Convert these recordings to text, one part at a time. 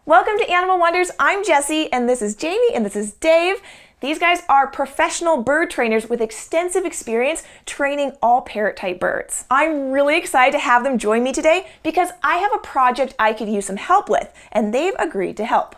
Welcome to Animal Wonders. I'm Jessi, and this is Jamie, and this is Dave. These guys are professional bird trainers with extensive experience training all parrot-type birds. I'm really excited to have them join me today because I have a project I could use some help with, and they've agreed to help.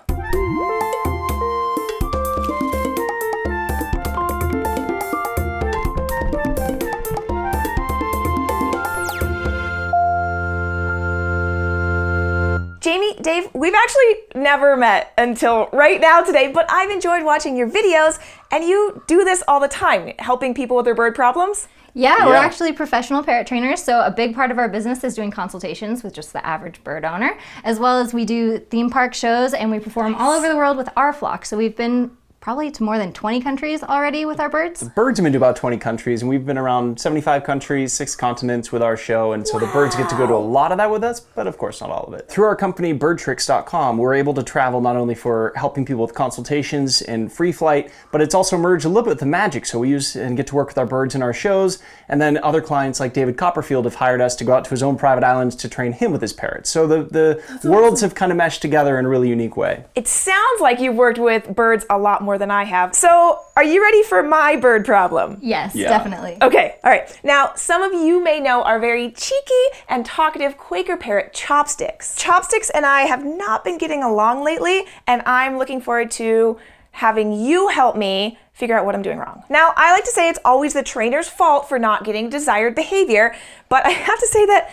Jamie, Dave, we've actually never met until right now today, but I've enjoyed watching your videos, and you do this all the time, helping people with their bird problems? Yeah, we're actually professional parrot trainers, so a big part of our business is doing consultations with just the average bird owner, as well as we do theme park shows, and we perform all over the world with our flock. So we've been probably to more than 20 countries already with our birds. The birds have been to about 20 countries, and we've been around 75 countries, 6 continents with our show, and so the birds get to go to a lot of that with us, but of course not all of it. Through our company, BirdTricks.com, we're able to travel not only for helping people with consultations and free flight, but it's also merged a little bit with the magic, so we use and get to work with our birds in our shows, and then other clients like David Copperfield have hired us to go out to his own private islands to train him with his parrots. So the worlds have kind of meshed together in a really unique way. It sounds like you've worked with birds a lot more than I have. So, are you ready for my bird problem? Yes, definitely. Okay, all right. Now, some of you may know our very cheeky and talkative Quaker parrot, Chopsticks. Chopsticks and I have not been getting along lately, and I'm looking forward to having you help me figure out what I'm doing wrong. Now, I like to say it's always the trainer's fault for not getting desired behavior, but I have to say that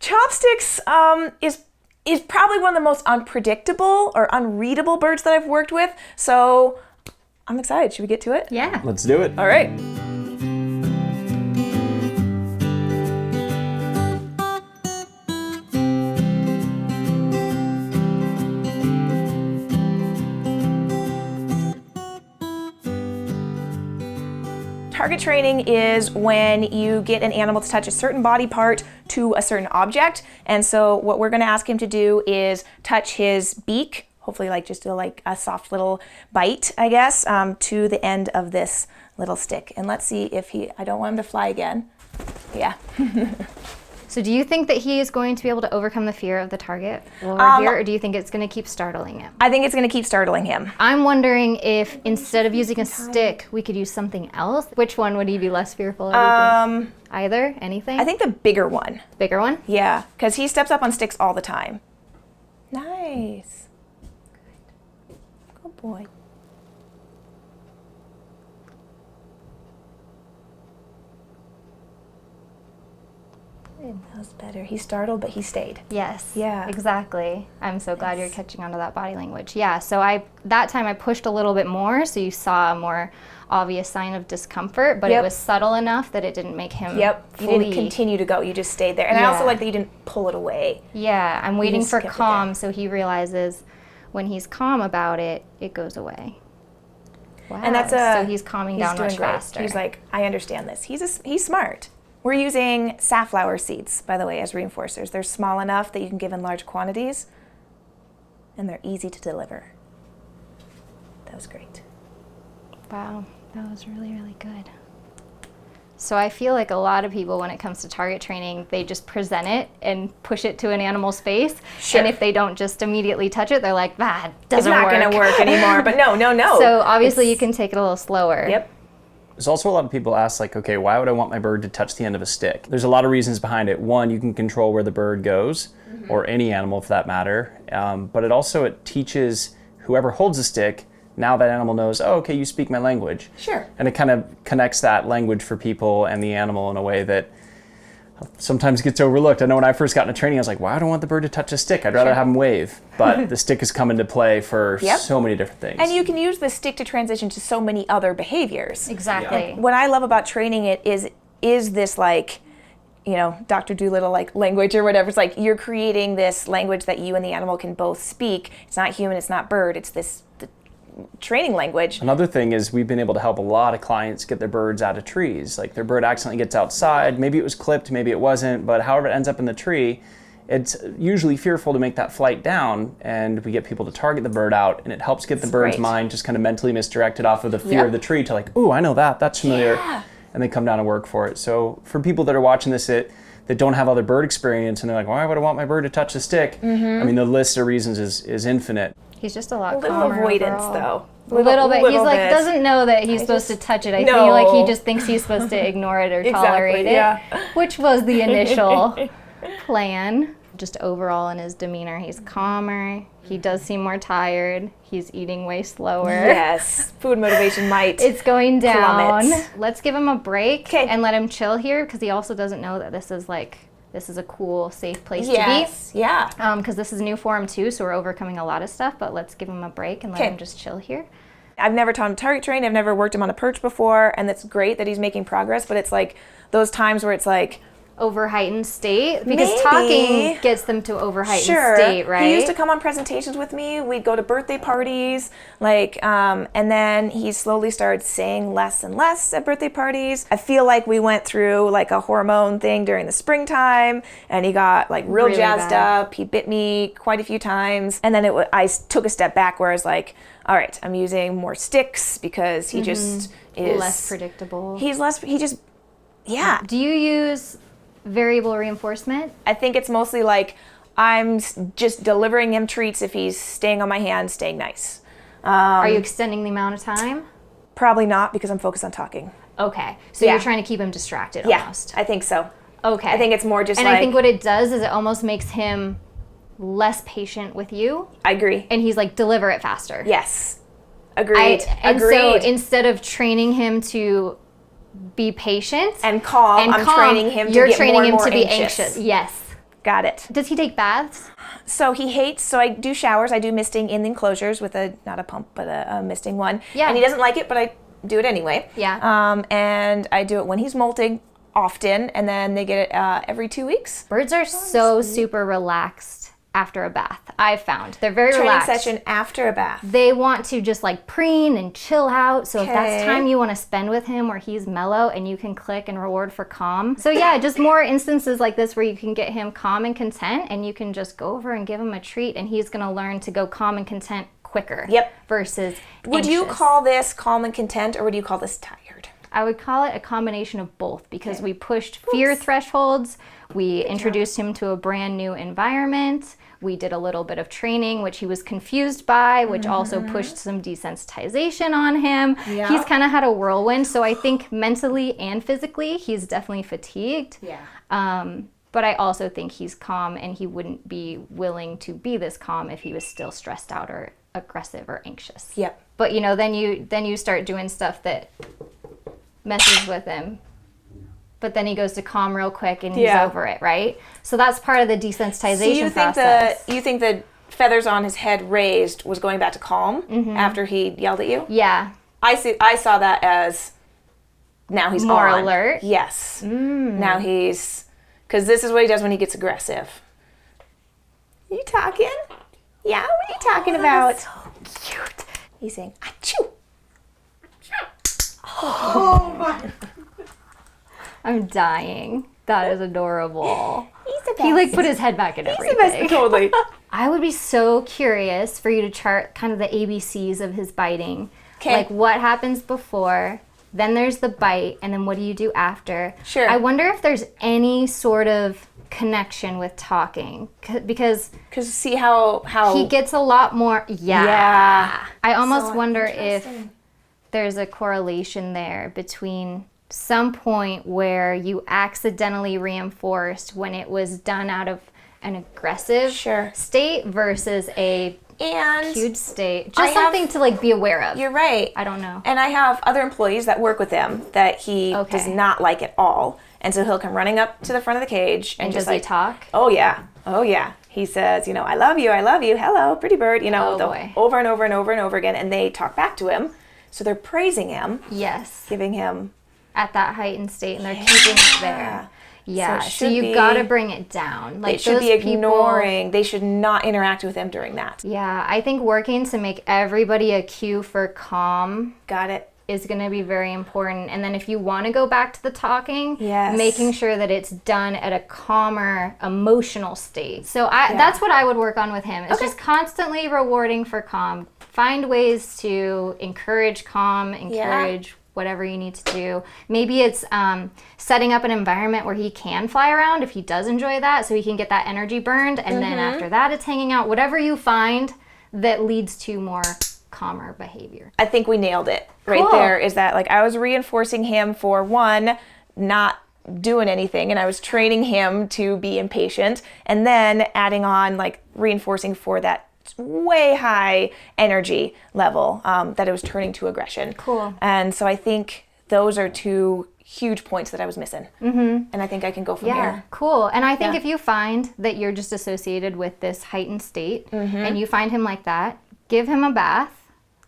Chopsticks is probably one of the most unpredictable or unreadable birds that I've worked with, so I'm excited. Should we get to it? Yeah. Let's do it. All right. Target training is when you get an animal to touch a certain body part to a certain object. And so what we're going to ask him to do is touch his beak, hopefully like just like a soft little bite, I guess, to the end of this little stick. And let's see if I don't want him to fly again. Yeah. So do you think that he is going to be able to overcome the fear of the target over here, or do you think it's going to keep startling him? I think it's going to keep startling him. I'm wondering if instead of using a stick, we could use something else. Which one would he be less fearful of? Either? Anything? I think the bigger one. Bigger one? Yeah, because he steps up on sticks all the time. Nice. Good boy. That was better. He startled, but he stayed. Yes. Yeah. Exactly. I'm so glad you're catching on to that body language. Yeah. So that time I pushed a little bit more, so you saw a more obvious sign of discomfort, but it was subtle enough that it didn't make him You flee. didn't continue to go. You just stayed there. And I also like that you didn't pull it away. Yeah. I'm waiting for kept it calm, there. so he realizes when he's calm about it, it goes away. Wow. And that's so he's calming down doing much great. faster. He's like, I understand this. He's smart. We're using safflower seeds, by the way, as reinforcers. They're small enough that you can give in large quantities, and they're easy to deliver. That was great. Wow, that was really, really good. So I feel like a lot of people, when it comes to target training, they just present it and push it to an animal's face. Sure. And if they don't just immediately touch it, they're like, that doesn't It's not work. going to work anymore. But no. So obviously you can take it a little slower. Yep. There's also a lot of people ask, like, okay, why would I want my bird to touch the end of a stick? There's a lot of reasons behind it. One, you can control where the bird goes, or any animal for that matter. But it teaches whoever holds the stick, now that animal knows, oh, okay, you speak my language. Sure. And it kind of connects that language for people and the animal in a way that sometimes gets overlooked. I know when I first got into training, I was like, why do I want the bird to touch a stick? I'd rather have him wave. But the stick has come into play for so many different things. And you can use the stick to transition to so many other behaviors. Exactly. What I love about training it is this, like, you know, Dr. Doolittle like language or whatever. It's like you're creating this language that you and the animal can both speak. It's not human, it's not bird, it's this training language. Another thing is we've been able to help a lot of clients get their birds out of trees. Like their bird accidentally gets outside, maybe it was clipped, maybe it wasn't, but however it ends up in the tree, it's usually fearful to make that flight down, and we get people to target the bird out, and it helps get the bird's mind just kind of mentally misdirected off of the fear of the tree to like, ooh, I know that, that's familiar, and they come down and work for it. So for people that are watching this, that don't have other bird experience, and they're like, why would I want my bird to touch the stick? I mean, the list of reasons is infinite. He's just a lot A little calmer avoidance, overall. though. A little bit. He's little like, bit. doesn't know that he's supposed to touch it. I feel No. like he just thinks he's supposed to ignore it or tolerate it, yeah. which was the initial plan. Just overall in his demeanor, he's calmer. He does seem more tired. He's eating way slower. Yes, food motivation might. It's going down. plummet. Let's give him a break 'Kay. and let him chill here, because he also doesn't know that this is a cool, safe place Yes, yeah. to be. Because this is new for him too, so we're overcoming a lot of stuff, but let's give him a break and let 'Kay. him just chill here. I've never taught him target train. I've never worked him on a perch before, and it's great that he's making progress, but it's like those times where it's like, Over heightened state, because Maybe. talking gets them to over heightened state, right? He used to come on presentations with me. We'd go to birthday parties, and then he slowly started saying less and less at birthday parties. I feel like we went through like a hormone thing during the springtime, and he got like real Really jazzed bad. up. He bit me quite a few times, and then I took a step back where I was like, all right, I'm using more sticks because he just is Less predictable. He just, yeah. Do you use variable reinforcement? I think it's mostly like I'm just delivering him treats if he's staying on my hand, staying nice. Are you extending the amount of time? Probably not, because I'm focused on talking. Okay, so Yeah. you're trying to keep him distracted Yeah, almost. I think so. Okay. I think it's more just and like, I think what it does is it almost makes him less patient with you, I agree. and he's like, deliver it faster. Yes. Agreed. And Agreed. so instead of training him to be patient and calm, I'm training him to you're get training more and him more to be anxious. anxious. Yes. Got it. Does he take baths? So I do showers. I do misting in the enclosures with not a pump, but a misting one. Yeah. And he doesn't like it, but I do it anyway. Yeah. And I do it when he's molting often, and then they get it every 2 weeks. Birds are so super relaxed after a bath. I've found they're very Training relaxed. session after a bath. They want to just like preen and chill out. So if that's Okay. time you want to spend with him where he's mellow and you can click and reward for calm. So yeah, just more instances like this where you can get him calm and content, and you can just go over and give him a treat, and he's going to learn to go calm and content quicker. Yep. Versus Would you anxious. call this calm and content, or would you call this tired? I would call it a combination of both, because we pushed fear thresholds. We introduced him to a brand new environment. We did a little bit of training, which he was confused by, which also pushed some desensitization on him. Yeah. He's kind of had a whirlwind. So I think mentally and physically, he's definitely fatigued. Yeah. But I also think he's calm, and he wouldn't be willing to be this calm if he was still stressed out or aggressive or anxious. Yep. But then you start doing stuff that messes with him. But then he goes to calm real quick and he's Yeah. over it, right? So that's part of the So desensitization process. you think the feathers on his head raised was going back to calm after he yelled at you? Yeah. I saw that as now he's More on. alert? Yes. Now he's, because this is what he does when he gets aggressive. You talking? Yeah. What are you talking about? So cute. He's saying achoo. Oh my. I'm dying. That is adorable. He's the best. He like put his head back in He's the everything. best. Totally. I would be so curious for you to chart kind of the ABCs of his biting. 'Kay. Like what happens before, then there's the bite, and then what do you do after? Sure. I wonder if there's any sort of connection with talking, because Because see how he gets a lot more. Yeah. I almost So wonder if interesting. there's a correlation there between some point where you accidentally reinforced when it was done out of an aggressive Sure. state versus a and cued state. I Just something to like be aware of. you're right. I don't know. And I have other employees that work with him that he Okay. does not like at all. And so he'll come running up to the front of the cage and, And just does he like, talk? oh yeah, oh yeah. He says, I love you, hello, pretty bird, Oh, boy. over and over and over and over again. And they talk back to him. So they're praising him, Yes. giving him, At that heightened state, and they're keeping it there. Yeah. it So, should you be- got to bring it down. Like they should be those people- ignoring, they should not interact with him during that. Yeah, I think working to make everybody a cue for calm Got it. is going to be very important. And then if you want to go back to the talking, Yes. making sure that it's done at a calmer emotional state. So that's what I would work on with him. It's just constantly rewarding for calm. Find ways to encourage calm, encourage whatever you need to do. Maybe it's setting up an environment where he can fly around if he does enjoy that, so he can get that energy burned, and then after that it's hanging out. Whatever you find that leads to more calmer behavior. I think we nailed it right there. Is that like I was reinforcing him for one, not doing anything, and I was training him to be impatient, and then adding on like reinforcing for that way high energy level that it was turning to aggression. Cool. And so I think those are two huge points that I was missing. And I think I can go from here. Cool. And I think if you find that you're just associated with this heightened state and you find him like that, give him a bath.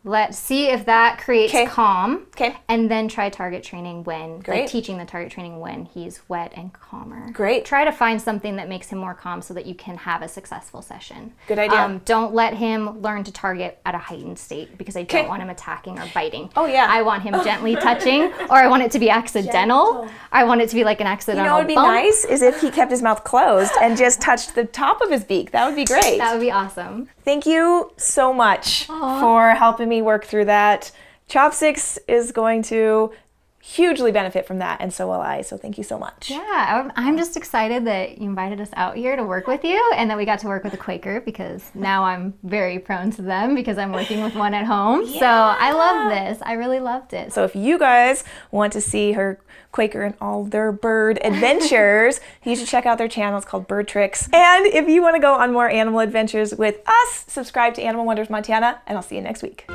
Let's see if that creates calm. And then try target training when, like teaching the target training when he's wet and calmer. Great. Try to find something that makes him more calm so that you can have a successful session. Good idea. Don't let him learn to target at a heightened state, because I don't want him attacking or biting. Oh yeah. I want him gently touching, or I want it to be accidental. I want it to be like an accidental You know what would be bump. nice is if he kept his mouth closed and just touched the top of his beak. That would be great. That would be awesome. Thank you so much for helping me work through that. Chopsticks is going to hugely benefit from that, and so will I. So thank you so much. Yeah, I'm just excited that you invited us out here to work with you, and that we got to work with a Quaker, because now I'm very prone to them because I'm working with one at home. So I love this. I really loved it. So if you guys want to see her Quaker and all their bird adventures, you should check out their channel. It's called BirdTricks. And if you want to go on more animal adventures with us, subscribe to Animal Wonders Montana, and I'll see you next week.